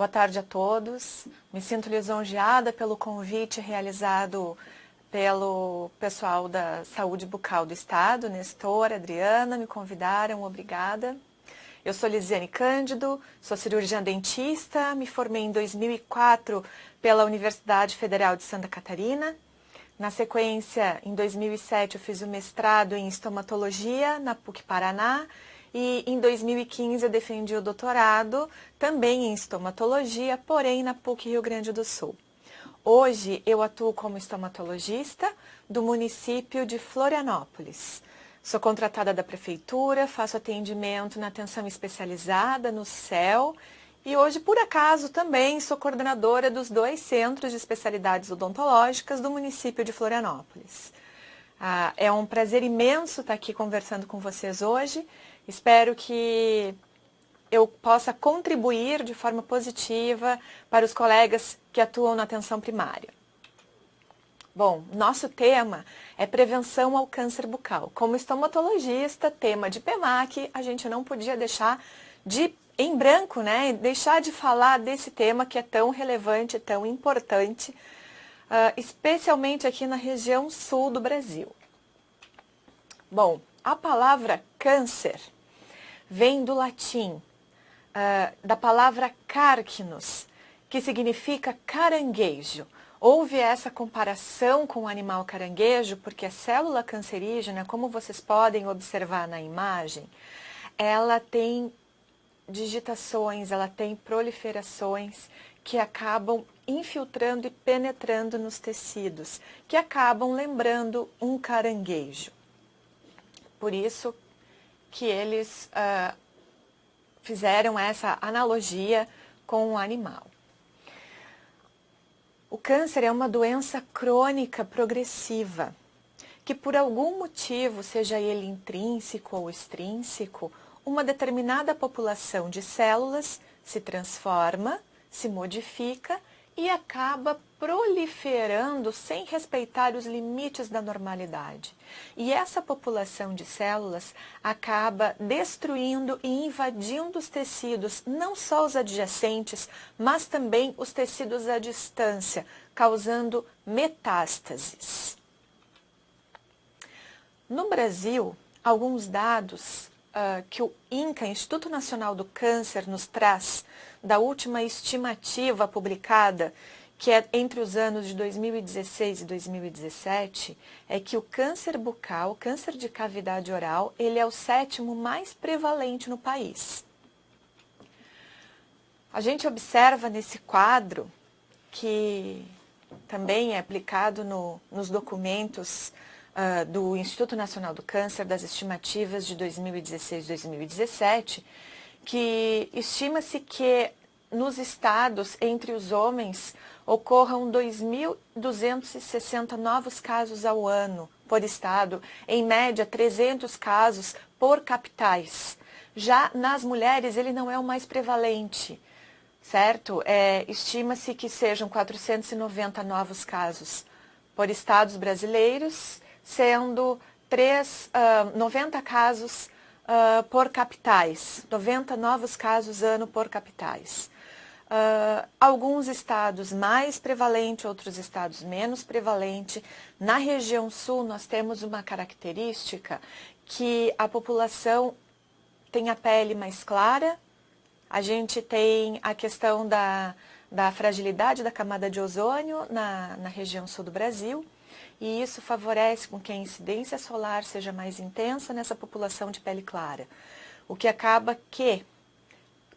Boa tarde a todos. Me sinto lisonjeada pelo convite realizado pelo pessoal da Saúde Bucal do Estado, Nestor, Adriana, me convidaram, obrigada. Eu sou Lisiane Cândido, sou cirurgiã dentista, me formei em 2004 pela Universidade Federal de Santa Catarina. Na sequência, em 2007, eu fiz o mestrado em estomatologia na PUC Paraná e em 2015 eu defendi o doutorado também em estomatologia, porém na PUC Rio Grande do Sul. Hoje eu atuo como estomatologista do município de Florianópolis. Sou contratada da prefeitura, faço atendimento na atenção especializada no CEL e hoje, por acaso, também sou coordenadora dos 2 centros de especialidades odontológicas do município de Florianópolis. É um prazer imenso estar aqui conversando com vocês hoje. Espero que eu possa contribuir de forma positiva para os colegas que atuam na atenção primária. Bom, nosso tema é prevenção ao câncer bucal. Como estomatologista, tema de PEMAC, a gente não podia deixar em branco, né? Deixar de falar desse tema que é tão relevante, tão importante, especialmente aqui na região sul do Brasil. Bom, a palavra câncer vem do latim, da palavra carcinus, que significa caranguejo. Houve essa comparação com o animal caranguejo, porque a célula cancerígena, como vocês podem observar na imagem, ela tem digitações, ela tem proliferações que acabam infiltrando e penetrando nos tecidos, que acabam lembrando um caranguejo. Por isso que eles fizeram essa analogia com o animal. O câncer é uma doença crônica progressiva, que por algum motivo, seja ele intrínseco ou extrínseco, uma determinada população de células se transforma, se modifica e acaba proliferando sem respeitar os limites da normalidade. E essa população de células acaba destruindo e invadindo os tecidos, não só os adjacentes, mas também os tecidos à distância, causando metástases. No Brasil, alguns dados que o INCA, Instituto Nacional do Câncer, nos traz da última estimativa publicada, que é entre os anos de 2016 e 2017, é que o câncer bucal, câncer de cavidade oral, ele é o 7º mais prevalente no país. A gente observa nesse quadro, que também é aplicado nos documentos do Instituto Nacional do Câncer, das estimativas de 2016 e 2017, que estima-se que nos estados, entre os homens, ocorram 2.260 novos casos ao ano por estado, em média 300 casos por capitais. Já nas mulheres ele não é o mais prevalente, certo? Estima-se que sejam 490 novos casos por estados brasileiros, sendo 90 casos por capitais, 90 novos casos ano por capitais. Alguns estados mais prevalente, outros estados menos prevalente. Na região sul nós temos uma característica que a população tem a pele mais clara, a gente tem a questão da fragilidade da camada de ozônio na região sul do Brasil, e isso favorece com que a incidência solar seja mais intensa nessa população de pele clara, o que acaba que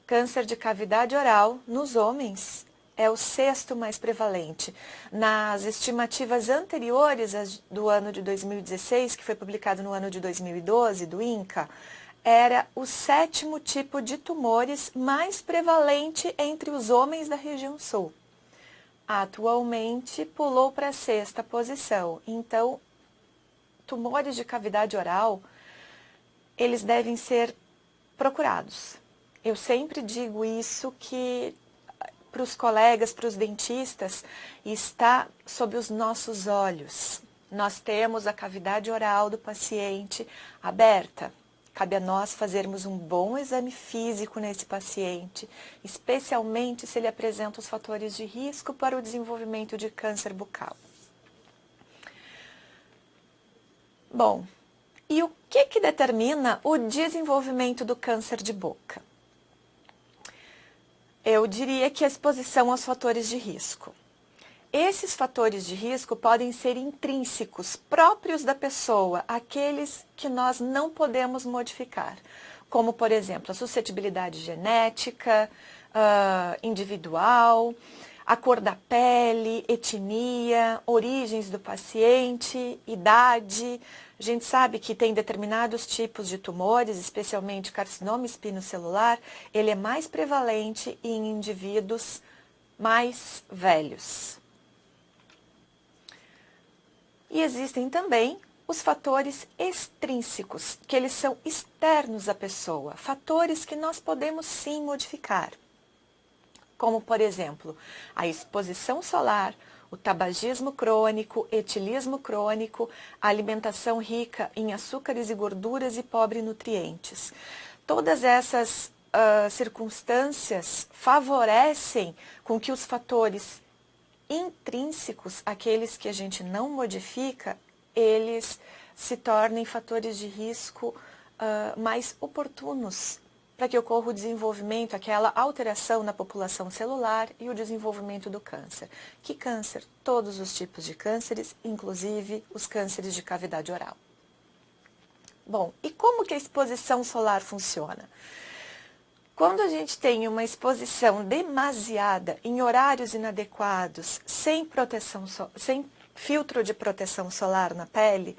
câncer de cavidade oral nos homens é o 6º mais prevalente. Nas estimativas anteriores do ano de 2016, que foi publicado no ano de 2012, do INCA, era o 7º tipo de tumores mais prevalente entre os homens da região sul. Atualmente pulou para a 6ª posição. Então, tumores de cavidade oral, eles devem ser procurados. Eu sempre digo isso, que para os colegas, para os dentistas, está sob os nossos olhos. Nós temos a cavidade oral do paciente aberta. Cabe a nós fazermos um bom exame físico nesse paciente, especialmente se ele apresenta os fatores de risco para o desenvolvimento de câncer bucal. Bom, e o que determina o desenvolvimento do câncer de boca? Eu diria que a exposição aos fatores de risco. Esses fatores de risco podem ser intrínsecos, próprios da pessoa, aqueles que nós não podemos modificar, como, por exemplo, a suscetibilidade genética, individual, a cor da pele, etnia, origens do paciente, idade. A gente sabe que tem determinados tipos de tumores, especialmente carcinoma espinocelular, ele é mais prevalente em indivíduos mais velhos. E existem também os fatores extrínsecos, que eles são externos à pessoa, fatores que nós podemos sim modificar, como, por exemplo, a exposição solar, o tabagismo crônico, etilismo crônico, a alimentação rica em açúcares e gorduras e pobre em nutrientes. Todas essas circunstâncias favorecem com que os fatores intrínsecos, aqueles que a gente não modifica, eles se tornem fatores de risco mais oportunos para que ocorra o desenvolvimento, aquela alteração na população celular e o desenvolvimento do câncer. Que câncer? Todos os tipos de cânceres, inclusive os cânceres de cavidade oral. Bom, e como que a exposição solar funciona? Quando a gente tem uma exposição demasiada em horários inadequados, sem filtro de proteção solar na pele,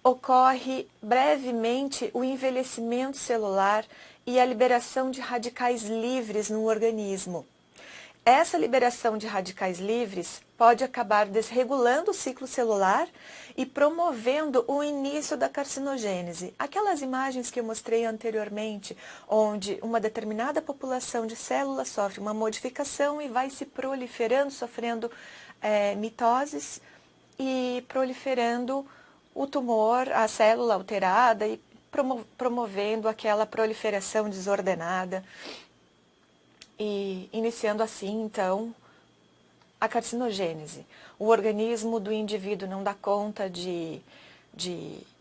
ocorre brevemente o envelhecimento celular e a liberação de radicais livres no organismo. Essa liberação de radicais livres pode acabar desregulando o ciclo celular e promovendo o início da carcinogênese. Aquelas imagens que eu mostrei anteriormente, onde uma determinada população de células sofre uma modificação e vai se proliferando, sofrendo mitoses e proliferando o tumor, a célula alterada e promovendo aquela proliferação desordenada. E iniciando assim, então, a carcinogênese. O organismo do indivíduo não dá conta de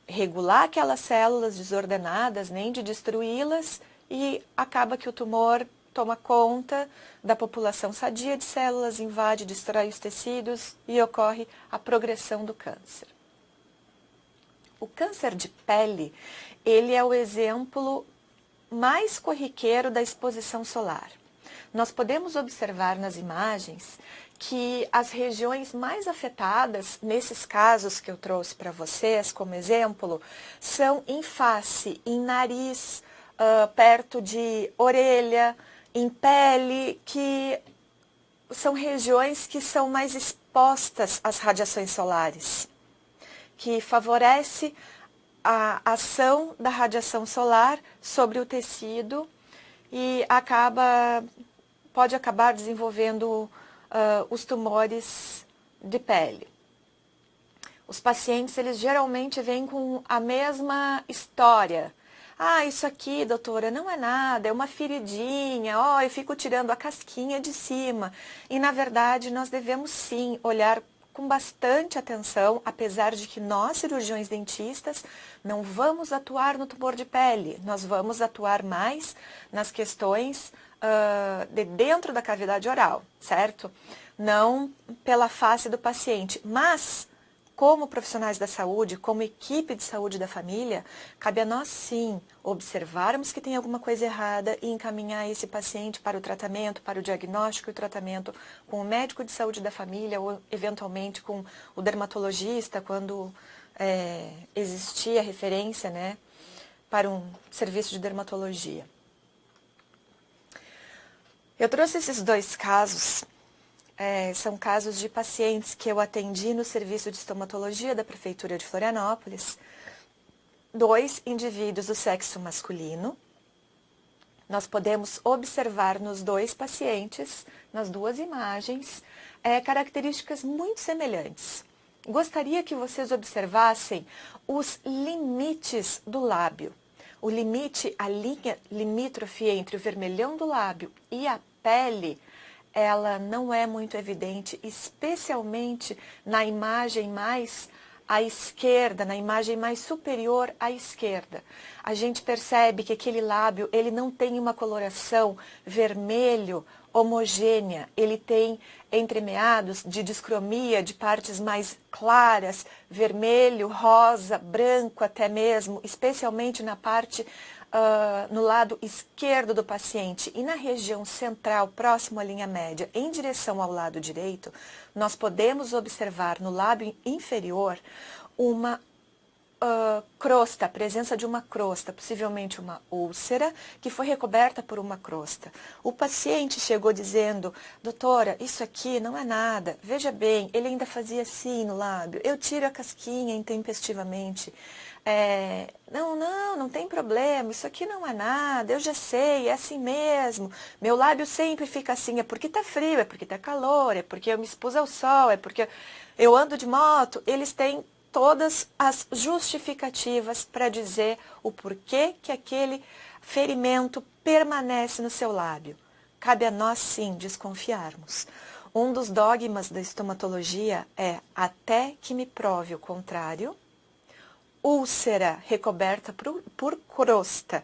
regular aquelas células desordenadas, nem de destruí-las, e acaba que o tumor toma conta da população sadia de células, invade, destrói os tecidos e ocorre a progressão do câncer. O câncer de pele, ele é o exemplo mais corriqueiro da exposição solar. Nós podemos observar nas imagens que as regiões mais afetadas, nesses casos que eu trouxe para vocês como exemplo, são em face, em nariz, perto de orelha, em pele, que são regiões que são mais expostas às radiações solares, que favorece a ação da radiação solar sobre o tecido e pode acabar desenvolvendo os tumores de pele. Os pacientes, eles geralmente vêm com a mesma história. Ah, isso aqui, doutora, não é nada, é uma feridinha, eu fico tirando a casquinha de cima. E, na verdade, nós devemos sim olhar com bastante atenção, apesar de que nós, cirurgiões dentistas, não vamos atuar no tumor de pele. Nós vamos atuar mais nas questões de dentro da cavidade oral, certo? Não pela face do paciente, mas como profissionais da saúde, como equipe de saúde da família, cabe a nós sim observarmos que tem alguma coisa errada e encaminhar esse paciente para o tratamento, para o diagnóstico e o tratamento com o médico de saúde da família ou eventualmente com o dermatologista, quando existia referência, né, para um serviço de dermatologia. Eu trouxe esses dois casos. São casos de pacientes que eu atendi no serviço de estomatologia da Prefeitura de Florianópolis. 2 indivíduos do sexo masculino. Nós podemos observar nos 2 pacientes, nas 2 imagens, características muito semelhantes. Gostaria que vocês observassem os limites do lábio. O limite, a linha limítrofe entre o vermelhão do lábio e a pele, ela não é muito evidente, especialmente na imagem mais à esquerda, na imagem mais superior à esquerda. A gente percebe que aquele lábio, ele não tem uma coloração vermelho homogênea, ele tem entremeados de discromia, de partes mais claras, vermelho, rosa, branco até mesmo, especialmente na parte no lado esquerdo do paciente e na região central, próximo à linha média, em direção ao lado direito, nós podemos observar no lábio inferior uma crosta, a presença de uma crosta, possivelmente uma úlcera, que foi recoberta por uma crosta. O paciente chegou dizendo, doutora, isso aqui não é nada, veja bem, ele ainda fazia assim no lábio, eu tiro a casquinha intempestivamente. Não tem problema, isso aqui não é nada, eu já sei, é assim mesmo. Meu lábio sempre fica assim, é porque tá frio, é porque tá calor, é porque eu me expus ao sol, é porque eu ando de moto. Eles têm todas as justificativas para dizer o porquê que aquele ferimento permanece no seu lábio. Cabe a nós, sim, desconfiarmos. Um dos dogmas da estomatologia é até que me prove o contrário. Úlcera recoberta por crosta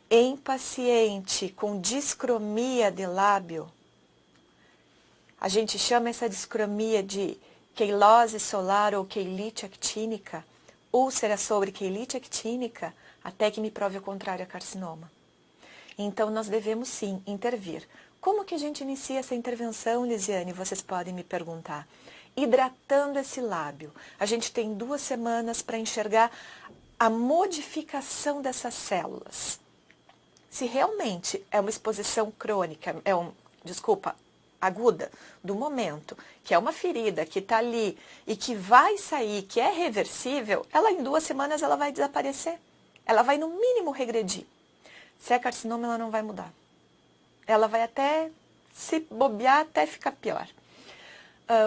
em paciente com discromia de lábio. A gente chama essa discromia de queilose solar ou queilite actínica. Úlcera sobre queilite actínica, até que me prove o contrário, a carcinoma. Então, nós devemos sim intervir. Como que a gente inicia essa intervenção, Lisiane? Vocês podem me perguntar. Hidratando esse lábio. A gente tem 2 semanas para enxergar a modificação dessas células. Se realmente é uma exposição crônica, aguda, do momento, que é uma ferida que está ali e que vai sair, que é reversível, ela em 2 semanas ela vai desaparecer. Ela vai no mínimo regredir. Se é carcinoma, ela não vai mudar. Ela vai até, se bobear, até ficar pior.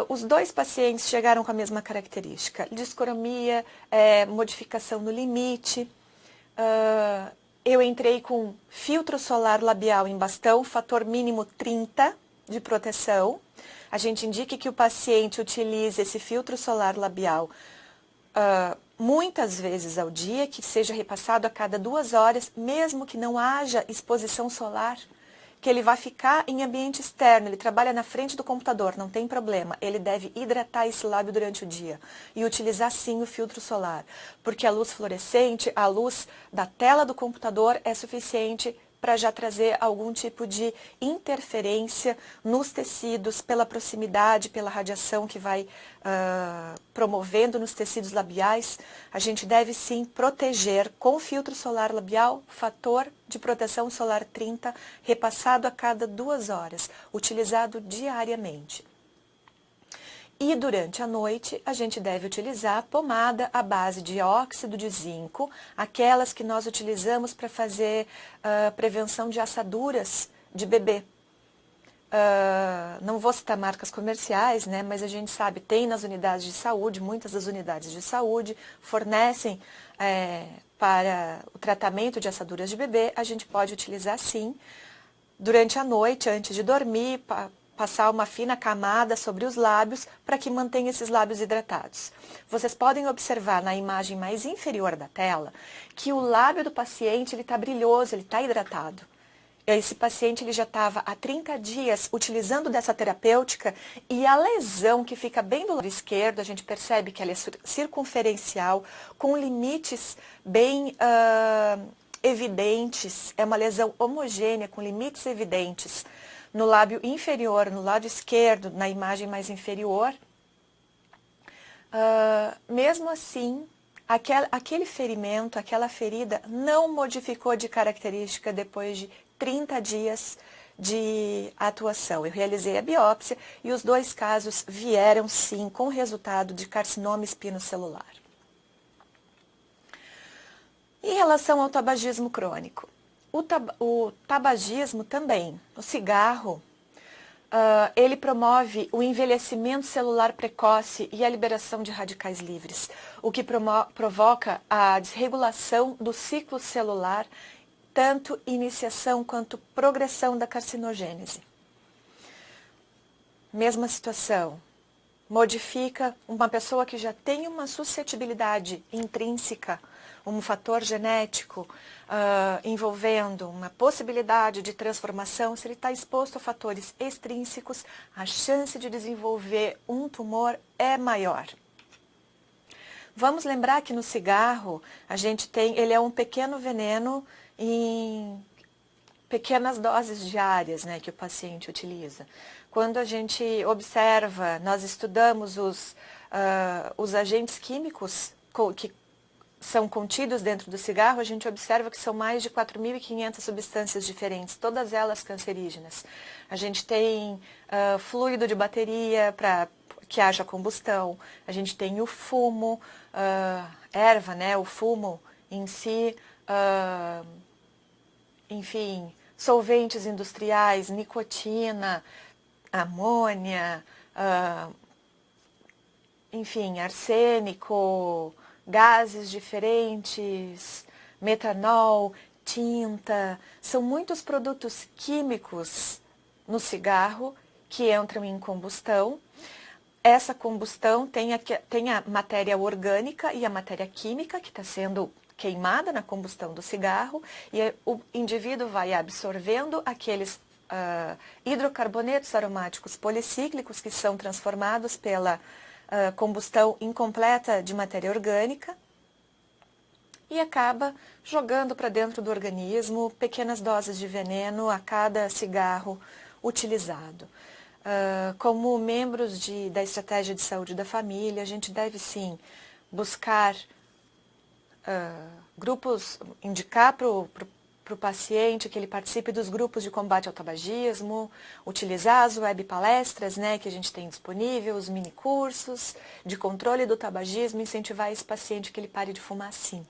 Os 2 pacientes chegaram com a mesma característica. Discromia, modificação no limite. Eu entrei com filtro solar labial em bastão, fator mínimo 30 de proteção. A gente indica que o paciente utilize esse filtro solar labial muitas vezes ao dia, que seja repassado a cada 2 horas, mesmo que não haja exposição solar, que ele vai ficar em ambiente externo, ele trabalha na frente do computador, não tem problema, ele deve hidratar esse lábio durante o dia e utilizar sim o filtro solar, porque a luz fluorescente, a luz da tela do computador é suficiente para já trazer algum tipo de interferência nos tecidos, pela proximidade, pela radiação que vai promovendo nos tecidos labiais. A gente deve sim proteger com filtro solar labial, fator de proteção solar 30, repassado a cada 2 horas, utilizado diariamente. E durante a noite, a gente deve utilizar pomada à base de óxido de zinco, aquelas que nós utilizamos para fazer prevenção de assaduras de bebê. Não vou citar marcas comerciais, né, mas a gente sabe, tem nas unidades de saúde, muitas das unidades de saúde fornecem para o tratamento de assaduras de bebê, a gente pode utilizar sim, durante a noite, antes de dormir, passar uma fina camada sobre os lábios para que mantenha esses lábios hidratados. Vocês podem observar na imagem mais inferior da tela que o lábio do paciente está brilhoso, ele está hidratado. Esse paciente ele já estava há 30 dias utilizando dessa terapêutica e a lesão que fica bem do lado esquerdo, a gente percebe que ela é circunferencial, com limites bem evidentes, é uma lesão homogênea, com limites evidentes. No lábio inferior, no lado esquerdo, na imagem mais inferior, mesmo assim, aquele ferimento, aquela ferida não modificou de característica depois de 30 dias de atuação. Eu realizei a biópsia e os 2 casos vieram sim com resultado de carcinoma espinocelular. Em relação ao tabagismo crônico, o tabagismo também, o cigarro, ele promove o envelhecimento celular precoce e a liberação de radicais livres, o que provoca a desregulação do ciclo celular, tanto iniciação quanto progressão da carcinogênese. Mesma situação, modifica uma pessoa que já tem uma suscetibilidade intrínseca, um fator genético envolvendo uma possibilidade de transformação. Se ele está exposto a fatores extrínsecos, a chance de desenvolver um tumor é maior. Vamos lembrar que no cigarro, ele é um pequeno veneno em pequenas doses diárias, né, que o paciente utiliza. Quando a gente observa, nós estudamos os agentes químicos que são contidos dentro do cigarro, a gente observa que são mais de 4.500 substâncias diferentes, todas elas cancerígenas. A gente tem fluido de bateria para que haja combustão, a gente tem o fumo, erva, né, o fumo em si, enfim, solventes industriais, nicotina, amônia, enfim, arsênico, gases diferentes, metanol, tinta. São muitos produtos químicos no cigarro que entram em combustão. Essa combustão tem a matéria orgânica e a matéria química que está sendo queimada na combustão do cigarro, e o indivíduo vai absorvendo aqueles hidrocarbonetos aromáticos policíclicos que são transformados pela combustão incompleta de matéria orgânica e acaba jogando para dentro do organismo pequenas doses de veneno a cada cigarro utilizado. Como membros da estratégia de saúde da família, a gente deve sim buscar grupos, indicar para o paciente que ele participe dos grupos de combate ao tabagismo, utilizar as web palestras, né, que a gente tem disponível, os mini cursos de controle do tabagismo, incentivar esse paciente que ele pare de fumar sim,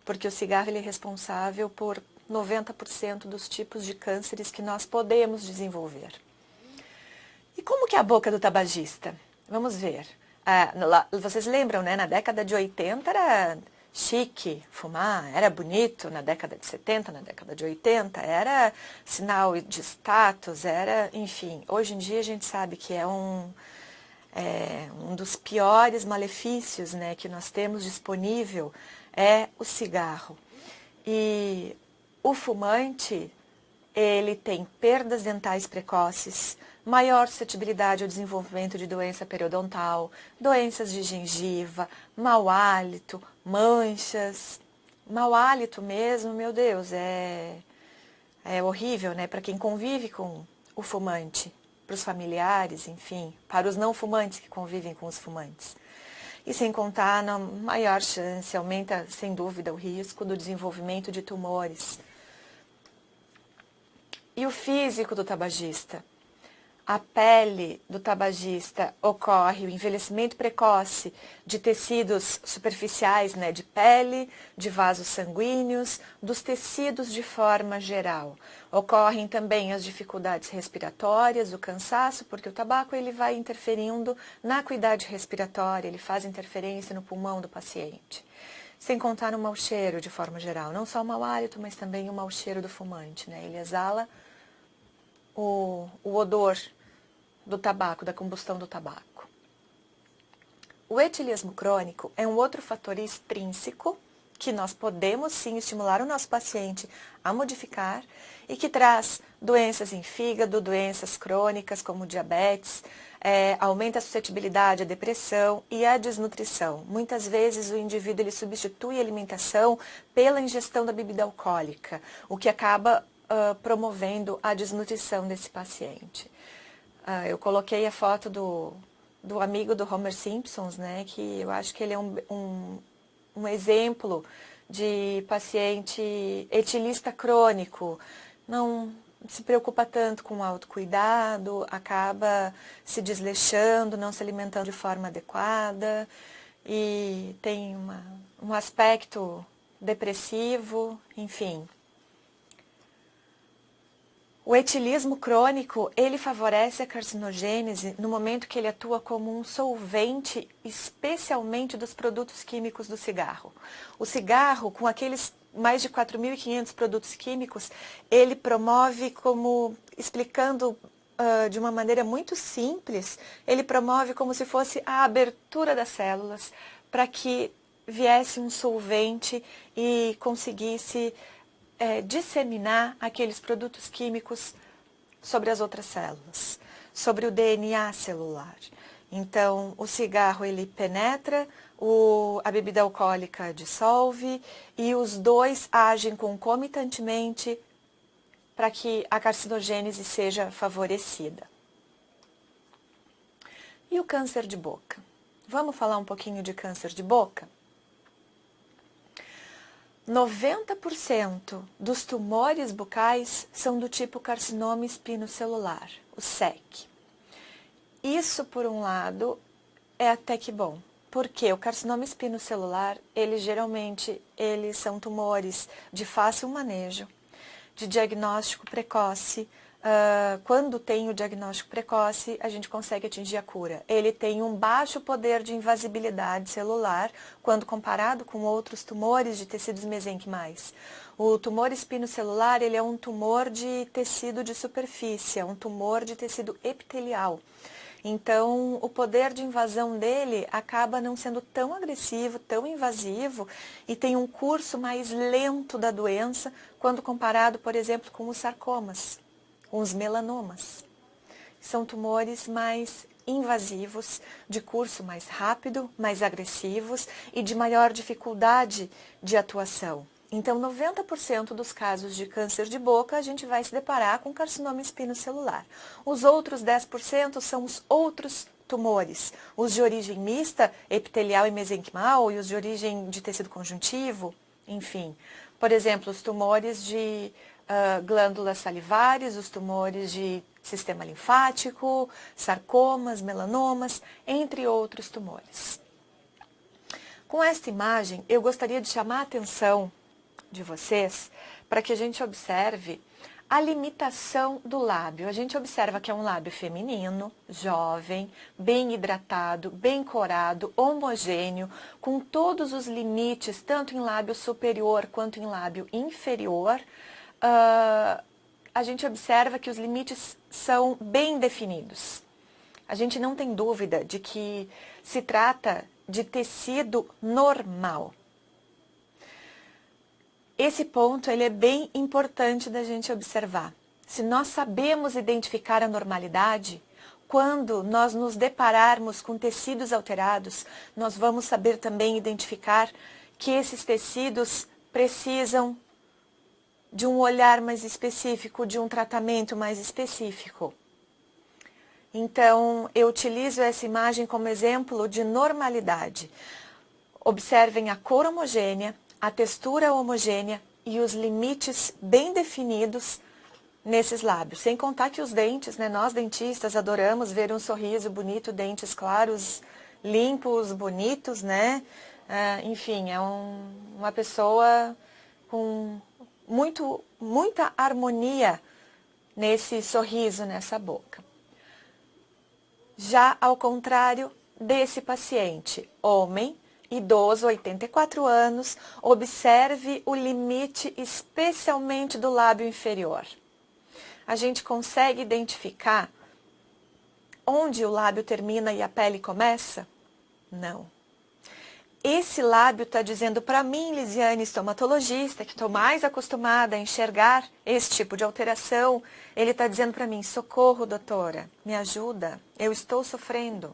porque o cigarro ele é responsável por 90% dos tipos de cânceres que nós podemos desenvolver. E como que é a boca do tabagista? Vamos ver. Vocês lembram, né, na década de 80 era chique fumar, era bonito na década de 70, na década de 80, era sinal de status, enfim. Hoje em dia a gente sabe que é um dos piores malefícios, né, que nós temos disponível é o cigarro. E o fumante, ele tem perdas dentais precoces, maior suscetibilidade ao desenvolvimento de doença periodontal, doenças de gengiva, mau hálito, manchas. Mau hálito mesmo, meu Deus, é horrível, né? Para quem convive com o fumante, para os familiares, enfim, para os não fumantes que convivem com os fumantes. E sem contar na maior chance, aumenta sem dúvida o risco do desenvolvimento de tumores. E o físico do tabagista? A pele do tabagista ocorre o envelhecimento precoce de tecidos superficiais, né, de pele, de vasos sanguíneos, dos tecidos de forma geral. Ocorrem também as dificuldades respiratórias, o cansaço, porque o tabaco ele vai interferindo na acuidade respiratória, ele faz interferência no pulmão do paciente. Sem contar no mau cheiro de forma geral, não só o mau hálito, mas também o mau cheiro do fumante, né? Ele exala o odor do tabaco, da combustão do tabaco. O etilismo crônico é um outro fator extrínseco que nós podemos sim estimular o nosso paciente a modificar e que traz doenças em fígado, doenças crônicas como diabetes, aumenta a suscetibilidade à depressão e à desnutrição. Muitas vezes o indivíduo ele substitui a alimentação pela ingestão da bebida alcoólica, o que acaba promovendo a desnutrição desse paciente. Eu coloquei a foto do amigo do Homer Simpson, né, que eu acho que ele é um exemplo de paciente etilista crônico. Não se preocupa tanto com o autocuidado, acaba se desleixando, não se alimentando de forma adequada e tem um aspecto depressivo, enfim. O etilismo crônico, ele favorece a carcinogênese no momento que ele atua como um solvente, especialmente dos produtos químicos do cigarro. O cigarro, com aqueles mais de 4.500 produtos químicos, ele promove como, explicando de uma maneira muito simples, ele promove como se fosse a abertura das células para que viesse um solvente e conseguisse disseminar aqueles produtos químicos sobre as outras células, sobre o DNA celular. Então, o cigarro ele penetra, a bebida alcoólica dissolve e os dois agem concomitantemente para que a carcinogênese seja favorecida. E o câncer de boca? Vamos falar um pouquinho de câncer de boca? 90% dos tumores bucais são do tipo carcinoma espinocelular, o SEC. Isso, por um lado, é até que bom, porque o carcinoma espinocelular, eles são tumores de fácil manejo, de diagnóstico precoce. Quando tem o diagnóstico precoce, a gente consegue atingir a cura. Ele tem um baixo poder de invasibilidade celular, quando comparado com outros tumores de tecidos mesenquimais. O tumor espinocelular, ele é um tumor de tecido de superfície, é um tumor de tecido epitelial. Então, o poder de invasão dele acaba não sendo tão agressivo, tão invasivo e tem um curso mais lento da doença quando comparado, por exemplo, com os sarcomas, com os melanomas. São tumores mais invasivos, de curso mais rápido, mais agressivos e de maior dificuldade de atuação. Então, 90% dos casos de câncer de boca, a gente vai se deparar com carcinoma espinocelular. Os outros 10% são os outros tumores, os de origem mista, epitelial e mesenquimal, e os de origem de tecido conjuntivo, enfim. Por exemplo, os tumores de glândulas salivares, os tumores de sistema linfático, sarcomas, melanomas, entre outros tumores. Com esta imagem, eu gostaria de chamar a atenção de vocês para que a gente observe a limitação do lábio. A gente observa que é um lábio feminino, jovem, bem hidratado, bem corado, homogêneo, com todos os limites, tanto em lábio superior quanto em lábio inferior. A gente observa que os limites são bem definidos. A gente não tem dúvida de que se trata de tecido normal. Esse ponto ele é bem importante da gente observar. Se nós sabemos identificar a normalidade, quando nós nos depararmos com tecidos alterados, nós vamos saber também identificar que esses tecidos precisam de um olhar mais específico, de um tratamento mais específico. Então, eu utilizo essa imagem como exemplo de normalidade. Observem a cor homogênea, a textura homogênea e os limites bem definidos nesses lábios. Sem contar que os dentes, né? Nós dentistas adoramos ver um sorriso bonito, dentes claros, limpos, bonitos, né? Enfim, é uma pessoa com muita harmonia nesse sorriso, nessa boca. Já ao contrário desse paciente, homem, idoso, 84 anos, observe o limite especialmente do lábio inferior. A gente consegue identificar onde o lábio termina e a pele começa? Não. Esse lábio está dizendo para mim, Lisiane, estomatologista, que estou mais acostumada a enxergar esse tipo de alteração, ele está dizendo para mim, socorro, doutora, me ajuda, eu estou sofrendo.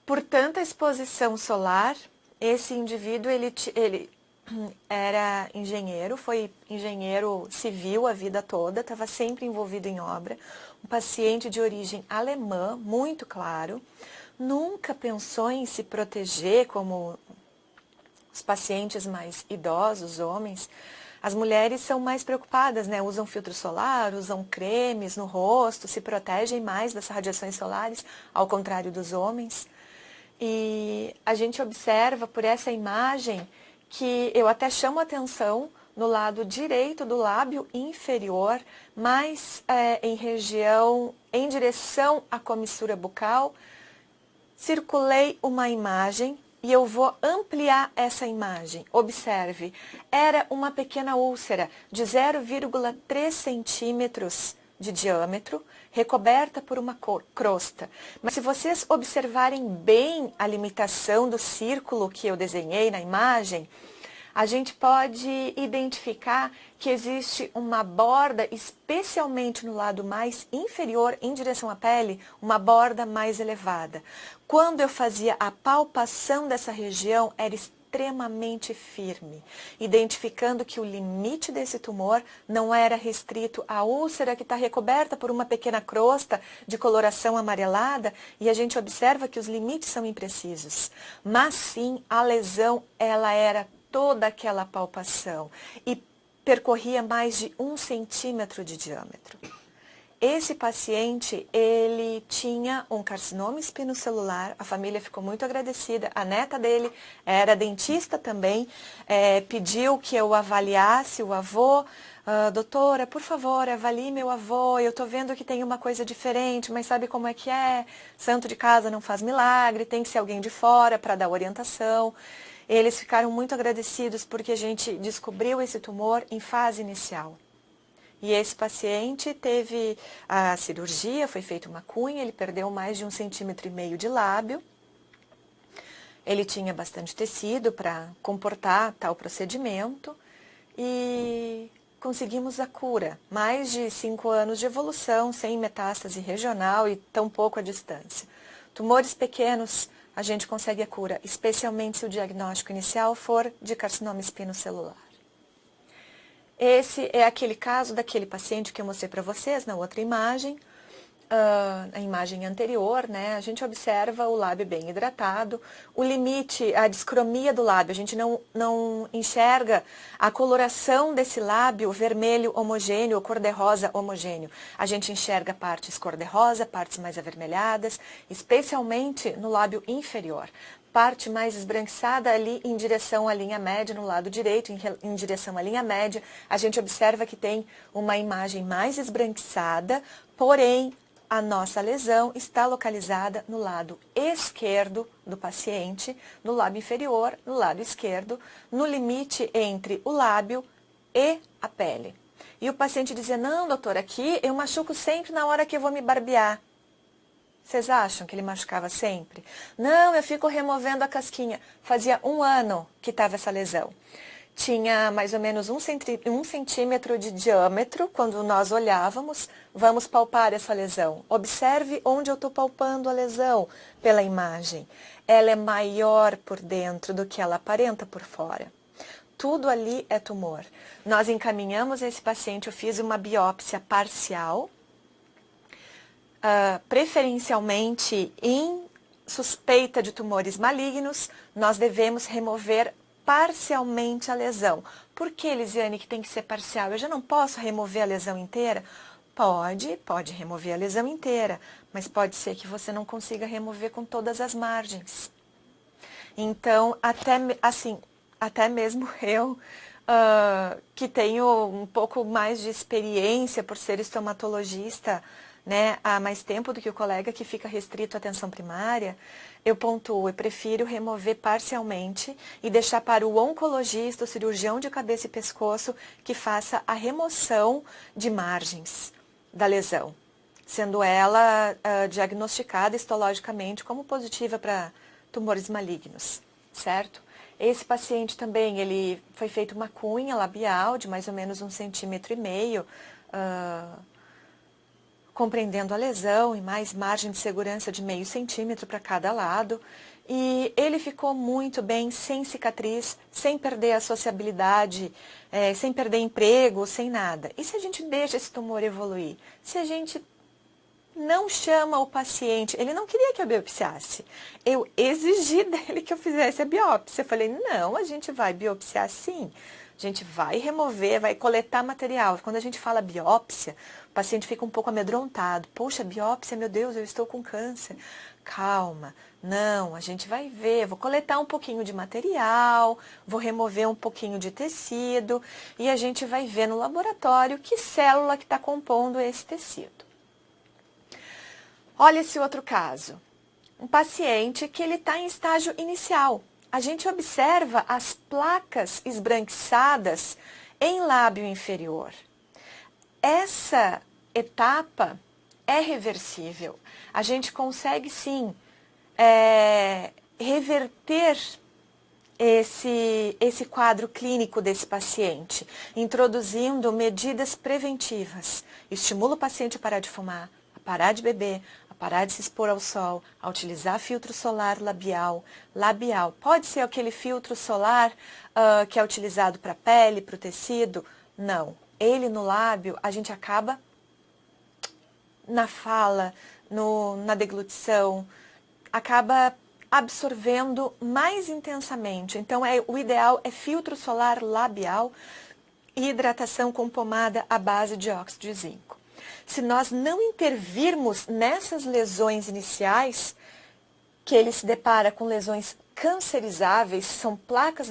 Por tanta exposição solar, esse indivíduo, ele era engenheiro, foi engenheiro civil a vida toda, estava sempre envolvido em obra, um paciente de origem alemã, muito claro, nunca pensou em se proteger como os pacientes mais idosos, homens. As mulheres são mais preocupadas, né? Usam filtro solar, usam cremes no rosto, se protegem mais das radiações solares, ao contrário dos homens. E a gente observa por essa imagem que eu até chamo atenção no lado direito do lábio inferior, mais em direção à comissura bucal. Circulei uma imagem e eu vou ampliar essa imagem. Observe, era uma pequena úlcera de 0,3 centímetros de diâmetro, recoberta por uma crosta. Mas se vocês observarem bem a limitação do círculo que eu desenhei na imagem, a gente pode identificar que existe uma borda, especialmente no lado mais inferior, em direção à pele, uma borda mais elevada. Quando eu fazia a palpação dessa região, era extremamente firme, identificando que o limite desse tumor não era restrito à úlcera que está recoberta por uma pequena crosta de coloração amarelada, e a gente observa que os limites são imprecisos. Mas sim, a lesão, ela era toda aquela palpação e percorria mais de 1 centímetro de diâmetro. Esse paciente, ele tinha um carcinoma espinocelular, a família ficou muito agradecida, a neta dele era dentista também, pediu que eu avaliasse o avô. Doutora, por favor, avalie meu avô, eu estou vendo que tem uma coisa diferente, mas sabe como é que é? Santo de casa não faz milagre, tem que ser alguém de fora para dar orientação. Eles ficaram muito agradecidos porque a gente descobriu esse tumor em fase inicial. E esse paciente teve a cirurgia, foi feita uma cunha, ele perdeu mais de 1,5 centímetros de lábio. Ele tinha bastante tecido para comportar tal procedimento e conseguimos a cura. Mais de 5 anos de evolução, sem metástase regional e tão pouco a distância. Tumores pequenos, a gente consegue a cura, especialmente se o diagnóstico inicial for de carcinoma espinocelular. Esse é aquele caso daquele paciente que eu mostrei para vocês na outra imagem, a imagem anterior, né? A gente observa o lábio bem hidratado, o limite, a discromia do lábio, a gente não enxerga a coloração desse lábio vermelho homogêneo ou cor-de-rosa homogêneo. A gente enxerga partes cor-de-rosa, partes mais avermelhadas, especialmente no lábio inferior. Parte mais esbranquiçada ali em direção à linha média, no lado direito, em direção à linha média, a gente observa que tem uma imagem mais esbranquiçada, porém, a nossa lesão está localizada no lado esquerdo do paciente, no lábio inferior, no lado esquerdo, no limite entre o lábio e a pele. E o paciente dizia, não, doutor, aqui eu machuco sempre na hora que eu vou me barbear. Vocês acham que ele machucava sempre? Não, eu fico removendo a casquinha. Fazia 1 ano que estava essa lesão. Tinha mais ou menos 1 centímetro de diâmetro quando nós olhávamos. Vamos palpar essa lesão. Observe onde eu estou palpando a lesão pela imagem. Ela é maior por dentro do que ela aparenta por fora. Tudo ali é tumor. Nós encaminhamos esse paciente, eu fiz uma biópsia parcial, preferencialmente em suspeita de tumores malignos, nós devemos remover parcialmente a lesão. Por que, Elisiane, que tem que ser parcial? Eu já não posso remover a lesão inteira? Pode remover a lesão inteira, mas pode ser que você não consiga remover com todas as margens. Então, até mesmo eu, que tenho um pouco mais de experiência por ser estomatologista, né, há mais tempo do que o colega que fica restrito à atenção primária, eu pontuo, eu prefiro remover parcialmente e deixar para o oncologista, o cirurgião de cabeça e pescoço, que faça a remoção de margens da lesão, sendo ela diagnosticada histologicamente como positiva para tumores malignos, certo? Esse paciente também, ele foi feita uma cunha labial de mais ou menos 1,5 centímetros, compreendendo a lesão e mais margem de segurança de 0,5 centímetro para cada lado. E ele ficou muito bem, sem cicatriz, sem perder a sociabilidade, sem perder emprego, sem nada. E se a gente deixa esse tumor evoluir? Se a gente não chama o paciente, ele não queria que eu biopsiasse. Eu exigi dele que eu fizesse a biópsia. Eu falei, não, a gente vai biopsiar sim. A gente vai remover, vai coletar material. Quando a gente fala biópsia, o paciente fica um pouco amedrontado. Poxa, biópsia, meu Deus, eu estou com câncer. calma, não, a gente vai ver, vou coletar um pouquinho de material, vou remover um pouquinho de tecido e a gente vai ver no laboratório que célula que está compondo esse tecido. Olha esse outro caso, um paciente que ele está em estágio inicial. A gente observa as placas esbranquiçadas em lábio inferior. Essa etapa é reversível. A gente consegue sim reverter esse quadro clínico desse paciente, introduzindo medidas preventivas. Estimula o paciente a parar de fumar, a parar de beber, a parar de se expor ao sol, a utilizar filtro solar labial. Pode ser aquele filtro solar que é utilizado para a pele, para o tecido? Não. Ele no lábio, a gente acaba na fala, na deglutição, acaba absorvendo mais intensamente. Então, o ideal é filtro solar labial e hidratação com pomada à base de óxido de zinco. Se nós não intervirmos nessas lesões iniciais, que ele se depara com lesões cancerizáveis, são placas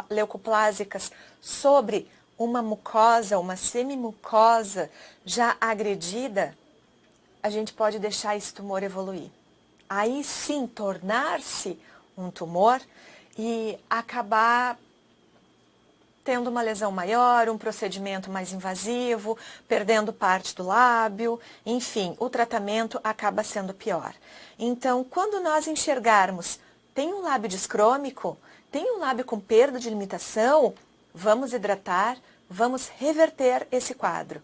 leucoplásicas sobre uma mucosa, uma semimucosa já agredida, a gente pode deixar esse tumor evoluir. Aí sim, tornar-se um tumor e acabar tendo uma lesão maior, um procedimento mais invasivo, perdendo parte do lábio, enfim, o tratamento acaba sendo pior. Então, quando nós enxergarmos, tem um lábio discrômico, tem um lábio com perda de limitação, vamos hidratar, vamos reverter esse quadro.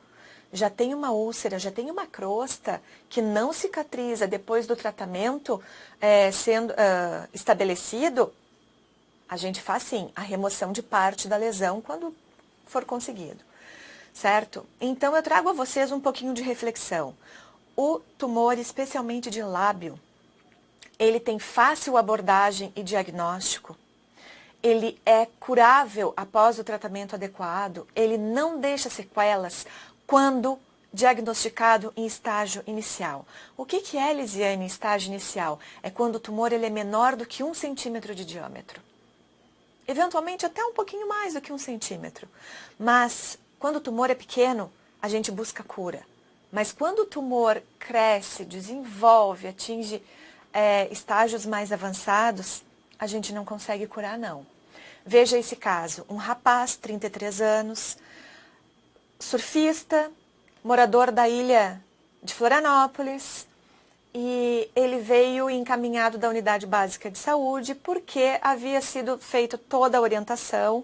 Já tem uma úlcera, já tem uma crosta que não cicatriza depois do tratamento sendo estabelecido, a gente faz sim a remoção de parte da lesão quando for conseguido, certo? Então eu trago a vocês um pouquinho de reflexão. O tumor, especialmente de lábio, ele tem fácil abordagem e diagnóstico, ele é curável após o tratamento adequado, ele não deixa sequelas quando diagnosticado em estágio inicial. O que é, Elisiane, estágio inicial? É quando o tumor ele é menor do que 1 centímetro de diâmetro. Eventualmente até um pouquinho mais do que 1 centímetro. Mas quando o tumor é pequeno, a gente busca cura. Mas quando o tumor cresce, desenvolve, atinge estágios mais avançados, a gente não consegue curar, não. Veja esse caso, um rapaz, 33 anos, surfista, morador da ilha de Florianópolis, e ele veio encaminhado da unidade básica de saúde porque havia sido feita toda a orientação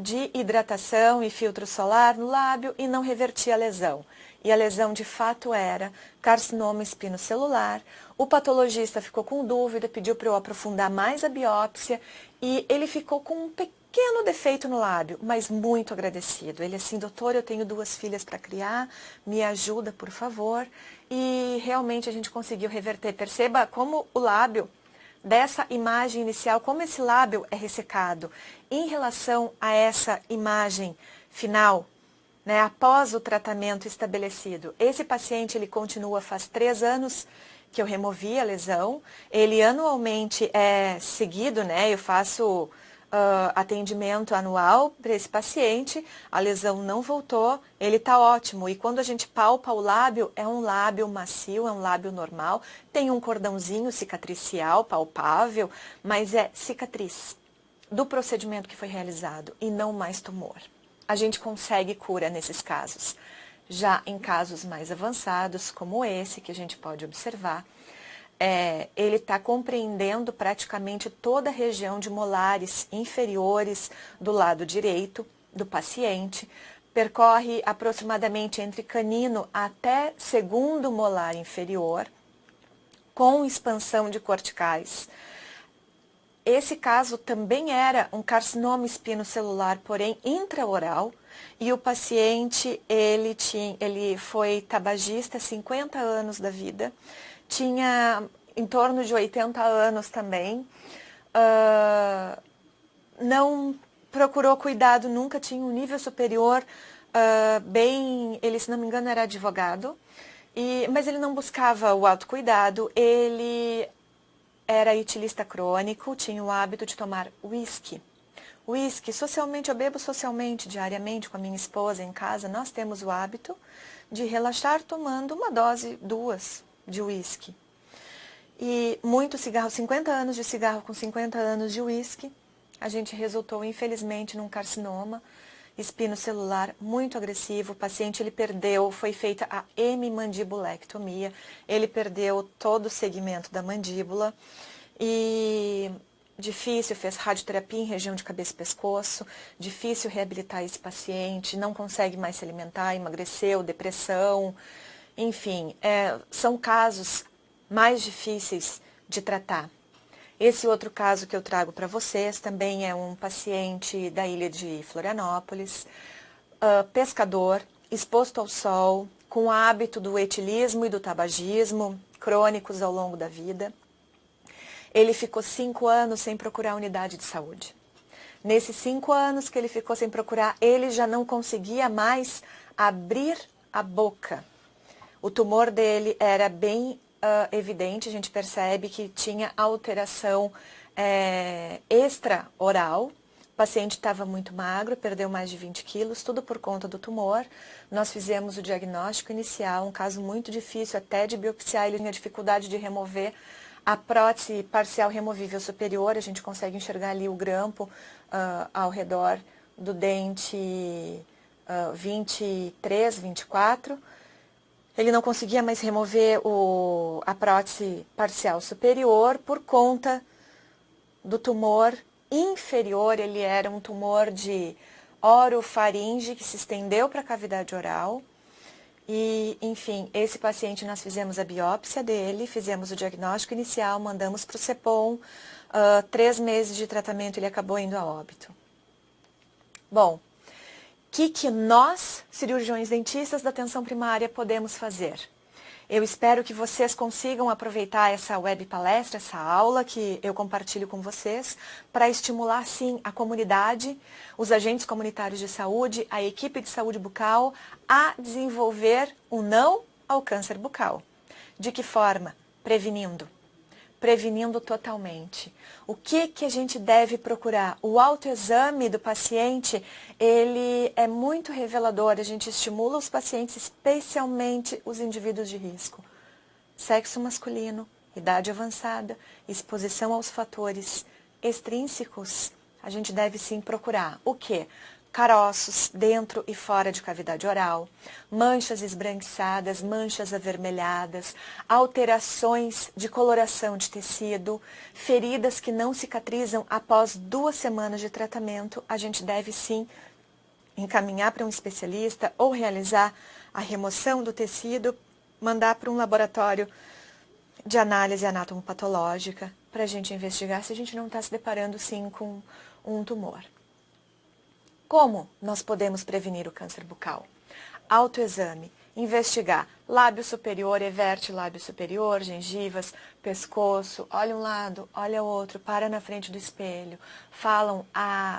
de hidratação e filtro solar no lábio e não revertia a lesão. E a lesão de fato era carcinoma espinocelular. O patologista ficou com dúvida, pediu para eu aprofundar mais a biópsia e ele ficou com um pequeno defeito no lábio, mas muito agradecido. Ele assim, doutor, eu tenho 2 filhas para criar, me ajuda, por favor. E realmente a gente conseguiu reverter. Perceba como o lábio, dessa imagem inicial, como esse lábio é ressecado em relação a essa imagem final, né, após o tratamento estabelecido. Esse paciente, ele continua faz 3 anos que eu removi a lesão. Ele anualmente é seguido, né, eu faço atendimento anual para esse paciente, a lesão não voltou, ele está ótimo. E quando a gente palpa o lábio, é um lábio macio, é um lábio normal, tem um cordãozinho cicatricial palpável, mas é cicatriz do procedimento que foi realizado e não mais tumor. A gente consegue cura nesses casos. Já em casos mais avançados, como esse que a gente pode observar, ele está compreendendo praticamente toda a região de molares inferiores do lado direito do paciente, percorre aproximadamente entre canino até segundo molar inferior, com expansão de corticais. Esse caso também era um carcinoma espinocelular, porém intraoral, e o paciente, ele foi tabagista, 50 anos da vida, tinha em torno de 80 anos também, não procurou cuidado, nunca tinha um nível superior, ele, se não me engano, era advogado, Mas ele não buscava o autocuidado, ele era etilista crônico, tinha o hábito de tomar whisky. Whisky, socialmente, eu bebo socialmente, diariamente, com a minha esposa em casa, nós temos o hábito de relaxar tomando uma dose, 2 de whisky. E muito cigarro, 50 anos de cigarro com 50 anos de whisky, a gente resultou, infelizmente, num carcinoma espinocelular muito agressivo. O paciente, ele perdeu, foi feita a hemimandibulectomia, ele perdeu todo o segmento da mandíbula e difícil, fez radioterapia em região de cabeça e pescoço, difícil reabilitar esse paciente, não consegue mais se alimentar, emagreceu, depressão, enfim, são casos mais difíceis de tratar. Esse outro caso que eu trago para vocês também é um paciente da ilha de Florianópolis, pescador, exposto ao sol, com o hábito do etilismo e do tabagismo, crônicos ao longo da vida. Ele ficou 5 anos sem procurar unidade de saúde. Nesses 5 anos que ele ficou sem procurar, ele já não conseguia mais abrir a boca. O tumor dele era bem evidente, a gente percebe que tinha alteração extra-oral. O paciente estava muito magro, perdeu mais de 20 quilos, tudo por conta do tumor. Nós fizemos o diagnóstico inicial, um caso muito difícil, até de biopsiar, ele tinha dificuldade de remover a prótese parcial removível superior, a gente consegue enxergar ali o grampo ao redor do dente 23, 24. Ele não conseguia mais remover a prótese parcial superior por conta do tumor inferior. Ele era um tumor de orofaringe que se estendeu para a cavidade oral. E, enfim, esse paciente, nós fizemos a biópsia dele, fizemos o diagnóstico inicial, mandamos para o CEPOM, 3 meses de tratamento, ele acabou indo a óbito. Bom, o que nós, cirurgiões dentistas da atenção primária, podemos fazer? Eu espero que vocês consigam aproveitar essa web palestra, essa aula que eu compartilho com vocês, para estimular, sim, a comunidade, os agentes comunitários de saúde, a equipe de saúde bucal, a desenvolver o não ao câncer bucal. De que forma? Prevenindo. Prevenindo totalmente. O que a gente deve procurar? O autoexame do paciente, ele é muito revelador. A gente estimula os pacientes, especialmente os indivíduos de risco. Sexo masculino, idade avançada, exposição aos fatores extrínsecos. A gente deve sim procurar o quê? Caroços dentro e fora de cavidade oral, manchas esbranquiçadas, manchas avermelhadas, alterações de coloração de tecido, feridas que não cicatrizam após 2 semanas de tratamento, a gente deve sim encaminhar para um especialista ou realizar a remoção do tecido, mandar para um laboratório de análise anatomopatológica para a gente investigar se a gente não está se deparando sim com um tumor. Como nós podemos prevenir o câncer bucal? Autoexame, investigar lábio superior, everte lábio superior, gengivas, pescoço, olha um lado, olha o outro, para na frente do espelho, falam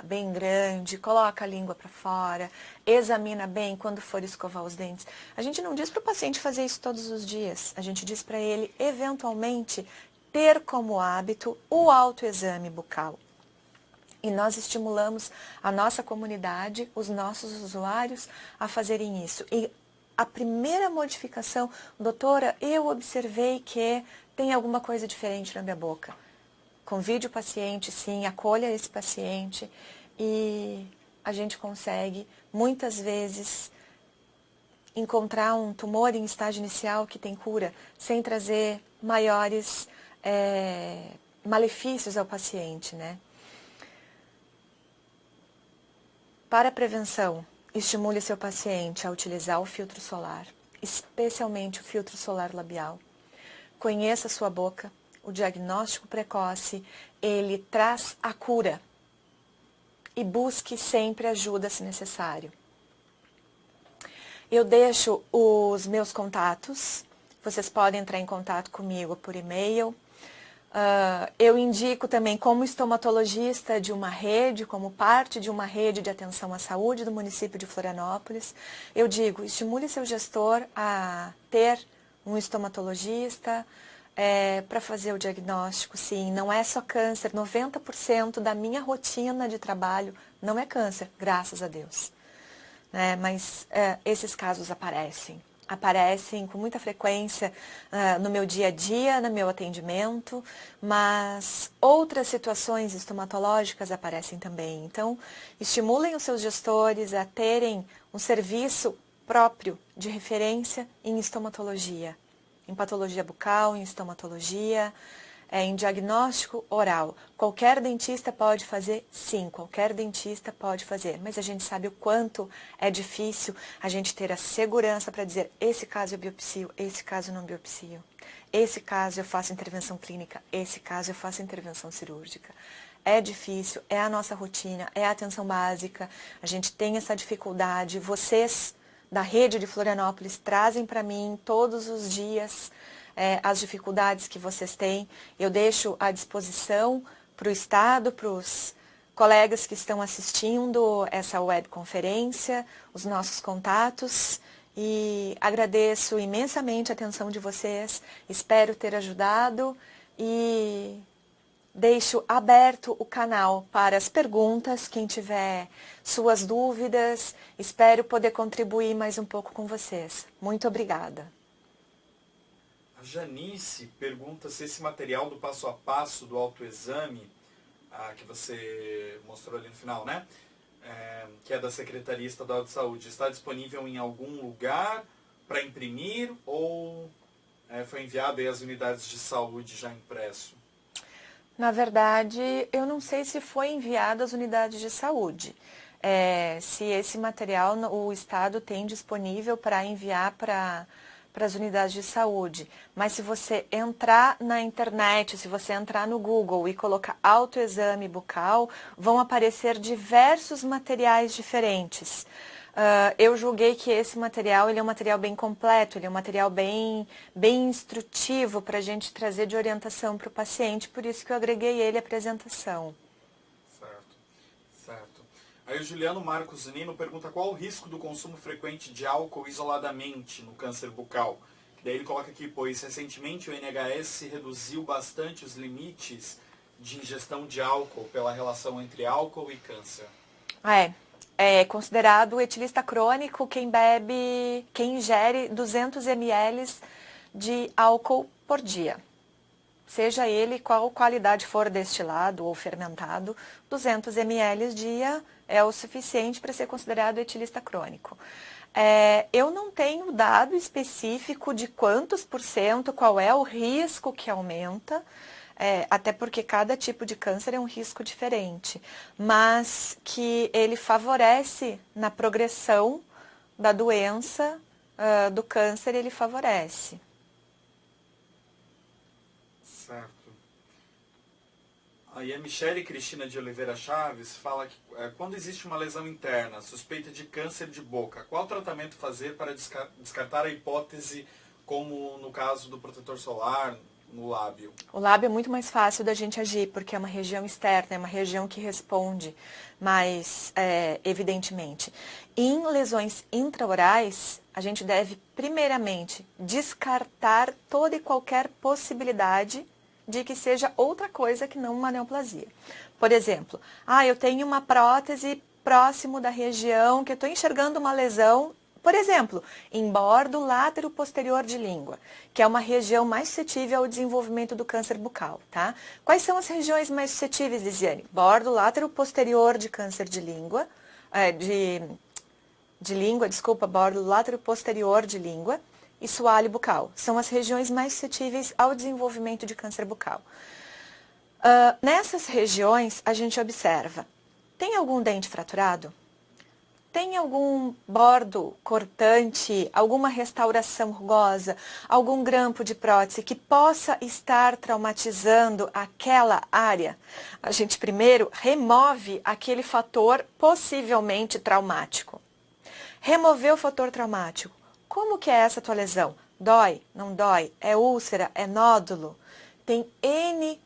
bem grande, coloca a língua para fora, examina bem quando for escovar os dentes. A gente não diz para o paciente fazer isso todos os dias, a gente diz para ele, eventualmente, ter como hábito o autoexame bucal. E nós estimulamos a nossa comunidade, os nossos usuários, a fazerem isso. E a primeira modificação, doutora, eu observei que tem alguma coisa diferente na minha boca. Convide o paciente, sim, acolha esse paciente e a gente consegue, muitas vezes, encontrar um tumor em estágio inicial que tem cura, sem trazer maiores malefícios ao paciente, né? Para a prevenção, estimule seu paciente a utilizar o filtro solar, especialmente o filtro solar labial. Conheça a sua boca, o diagnóstico precoce, ele traz a cura. E busque sempre ajuda se necessário. Eu deixo os meus contatos, vocês podem entrar em contato comigo por e-mail. Eu indico também como estomatologista de uma rede, como parte de uma rede de atenção à saúde do município de Florianópolis. Eu digo, estimule seu gestor a ter um estomatologista, para fazer o diagnóstico, sim. Não é só câncer, 90% da minha rotina de trabalho não é câncer, graças a Deus. Né? Mas esses casos aparecem com muita frequência no meu dia a dia, no meu atendimento, mas outras situações estomatológicas aparecem também. Então, estimulem os seus gestores a terem um serviço próprio de referência em estomatologia, em patologia bucal, em estomatologia, em diagnóstico oral. Qualquer dentista pode fazer? Sim, qualquer dentista pode fazer. Mas a gente sabe o quanto é difícil a gente ter a segurança para dizer, esse caso eu biopsio, esse caso eu não biopsio. Esse caso eu faço intervenção clínica, esse caso eu faço intervenção cirúrgica. É difícil, é a nossa rotina, é a atenção básica. A gente tem essa dificuldade. Vocês da rede de Florianópolis trazem para mim todos os dias as dificuldades que vocês têm. Eu deixo à disposição para o Estado, para os colegas que estão assistindo essa webconferência, os nossos contatos, e agradeço imensamente a atenção de vocês, espero ter ajudado e deixo aberto o canal para as perguntas, quem tiver suas dúvidas, espero poder contribuir mais um pouco com vocês. Muito obrigada. A Janice pergunta se esse material do passo a passo do autoexame, que você mostrou ali no final, né? Que é da Secretaria Estadual de Saúde, está disponível em algum lugar para imprimir ou foi enviado aí às unidades de saúde já impresso? Na verdade, eu não sei se foi enviado às unidades de saúde. Se esse material o Estado tem disponível para enviar para as unidades de saúde. Mas se você entrar na internet, se você entrar no Google e colocar autoexame bucal, vão aparecer diversos materiais diferentes. Eu julguei que esse material ele é um material bem completo, ele é um material bem instrutivo para a gente trazer de orientação para o paciente, por isso que eu agreguei ele à apresentação. Certo. Aí o Juliano Marcos Nino pergunta qual o risco do consumo frequente de álcool isoladamente no câncer bucal. Daí ele coloca aqui, pois recentemente o NHS reduziu bastante os limites de ingestão de álcool pela relação entre álcool e câncer. É considerado etilista crônico quem ingere 200 ml de álcool por dia. Seja ele qual qualidade for destilado ou fermentado, 200 ml dia é o suficiente para ser considerado etilista crônico. Eu não tenho dado específico de quantos por cento, qual é o risco que aumenta, até porque cada tipo de câncer é um risco diferente, mas que ele favorece na progressão da doença, do câncer, ele favorece. Certo. Aí a Michele Cristina de Oliveira Chaves fala que quando existe uma lesão interna, suspeita de câncer de boca, qual tratamento fazer para descartar a hipótese, como no caso do protetor solar, no lábio? O lábio é muito mais fácil da gente agir, porque é uma região externa, é uma região que responde mais evidentemente. Em lesões intraorais, a gente deve, primeiramente, descartar toda e qualquer possibilidade de que seja outra coisa que não uma neoplasia. Por exemplo, eu tenho uma prótese próximo da região que eu estou enxergando uma lesão, por exemplo, em bordo látero posterior de língua, que é uma região mais suscetível ao desenvolvimento do câncer bucal, tá? Quais são as regiões mais suscetíveis, Lisiane? Bordo látero posterior de câncer de língua, bordo látero posterior de língua e soalho bucal. São as regiões mais suscetíveis ao desenvolvimento de câncer bucal. Nessas regiões, a gente observa, tem algum dente fraturado? Tem algum bordo cortante, alguma restauração rugosa, algum grampo de prótese que possa estar traumatizando aquela área? A gente primeiro remove aquele fator possivelmente traumático. Remover o fator traumático. Como que é essa tua lesão? Dói? Não dói? É úlcera? É nódulo? Tem N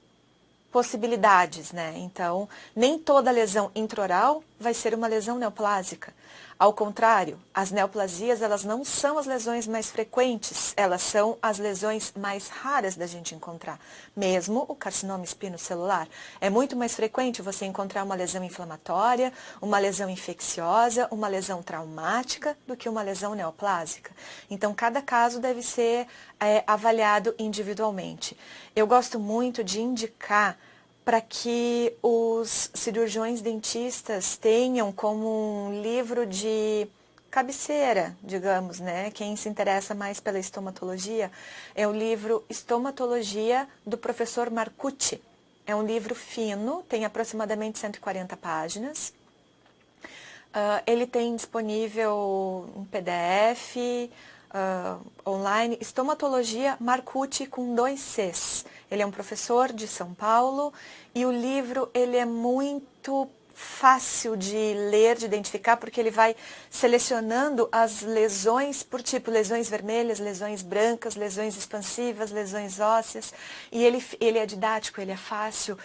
possibilidades, né? Então, nem toda lesão intraoral vai ser uma lesão neoplásica. Ao contrário, as neoplasias, elas não são as lesões mais frequentes, elas são as lesões mais raras da gente encontrar. Mesmo o carcinoma espinocelular. É muito mais frequente você encontrar uma lesão inflamatória, uma lesão infecciosa, uma lesão traumática, do que uma lesão neoplásica. Então, cada caso deve ser avaliado individualmente. Eu gosto muito de indicar para que os cirurgiões dentistas tenham como um livro de cabeceira, digamos, né? Quem se interessa mais pela estomatologia, é o livro Estomatologia do professor Marcucci. É um livro fino, tem aproximadamente 140 páginas. Ele tem disponível um PDF, online, Estomatologia Marcucci com 2 Cs. Ele é um professor de São Paulo e o livro ele é muito fácil de ler, de identificar, porque ele vai selecionando as lesões por tipo, lesões vermelhas, lesões brancas, lesões expansivas, lesões ósseas, e ele é didático, ele é fácil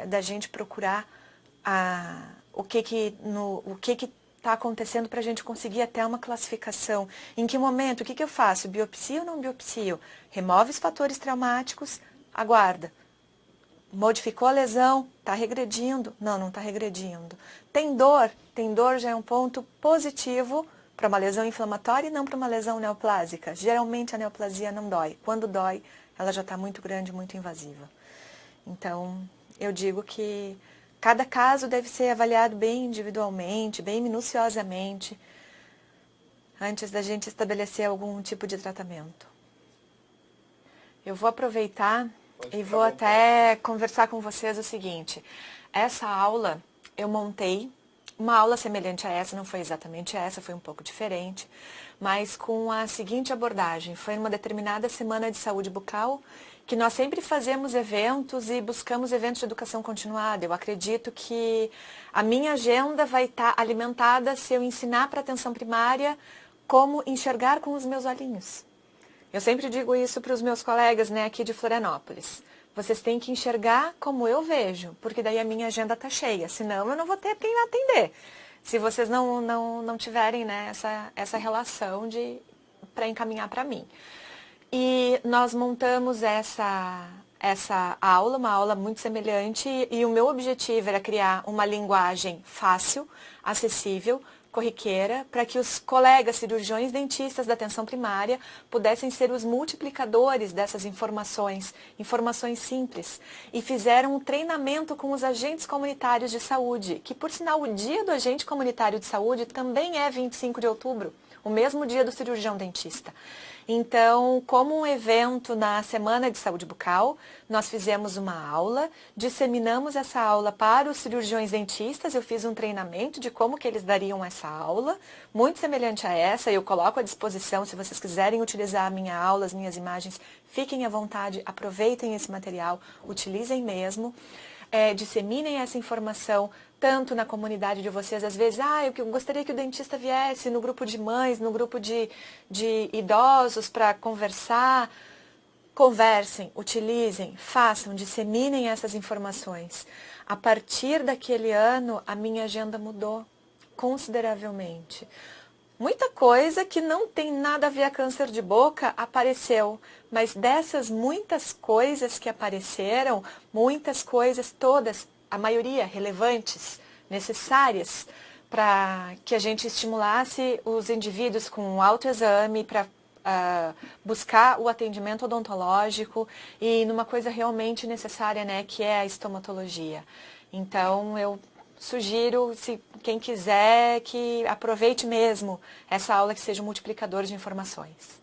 da gente procurar o que está acontecendo para a gente conseguir até uma classificação. Em que momento? O que eu faço? Biopsia ou não biopsio? Remove os fatores traumáticos, aguarda. Modificou a lesão, está regredindo? Não está regredindo. Tem dor? Tem dor já é um ponto positivo para uma lesão inflamatória e não para uma lesão neoplásica. Geralmente a neoplasia não dói. Quando dói, ela já está muito grande, muito invasiva. Então, eu digo que cada caso deve ser avaliado bem individualmente, bem minuciosamente, antes da gente estabelecer algum tipo de tratamento. Eu vou aproveitar e vou até conversar com vocês o seguinte. Essa aula eu montei, uma aula semelhante a essa, não foi exatamente essa, foi um pouco diferente, mas com a seguinte abordagem. Foi numa determinada semana de saúde bucal, que nós sempre fazemos eventos e buscamos eventos de educação continuada. Eu acredito que a minha agenda vai estar alimentada se eu ensinar para a atenção primária como enxergar com os meus olhinhos. Eu sempre digo isso para os meus colegas, né, aqui de Florianópolis. Vocês têm que enxergar como eu vejo, porque daí a minha agenda está cheia, senão eu não vou ter quem atender. Se vocês não tiverem, né, essa relação para encaminhar para mim. E nós montamos essa aula, uma aula muito semelhante, e o meu objetivo era criar uma linguagem fácil, acessível, corriqueira, para que os colegas cirurgiões dentistas da atenção primária pudessem ser os multiplicadores dessas informações simples, e fizeram um treinamento com os agentes comunitários de saúde, que por sinal o dia do agente comunitário de saúde também é 25 de outubro, o mesmo dia do cirurgião dentista. Então, como um evento na Semana de Saúde Bucal, nós fizemos uma aula, disseminamos essa aula para os cirurgiões dentistas, eu fiz um treinamento de como que eles dariam essa aula, muito semelhante a essa, eu coloco à disposição, se vocês quiserem utilizar a minha aula, as minhas imagens, fiquem à vontade, aproveitem esse material, utilizem mesmo. Disseminem essa informação tanto na comunidade de vocês, às vezes, eu gostaria que o dentista viesse no grupo de mães, no grupo de idosos para conversar. Conversem, utilizem, façam, disseminem essas informações. A partir daquele ano, a minha agenda mudou consideravelmente. Muita coisa que não tem nada a ver com câncer de boca apareceu, mas dessas muitas coisas que apareceram, muitas coisas todas, a maioria relevantes, necessárias, para que a gente estimulasse os indivíduos com autoexame, para buscar o atendimento odontológico e numa coisa realmente necessária, né, que é a estomatologia. Então, eu sugiro, se quem quiser, que aproveite mesmo essa aula, que seja um multiplicador de informações.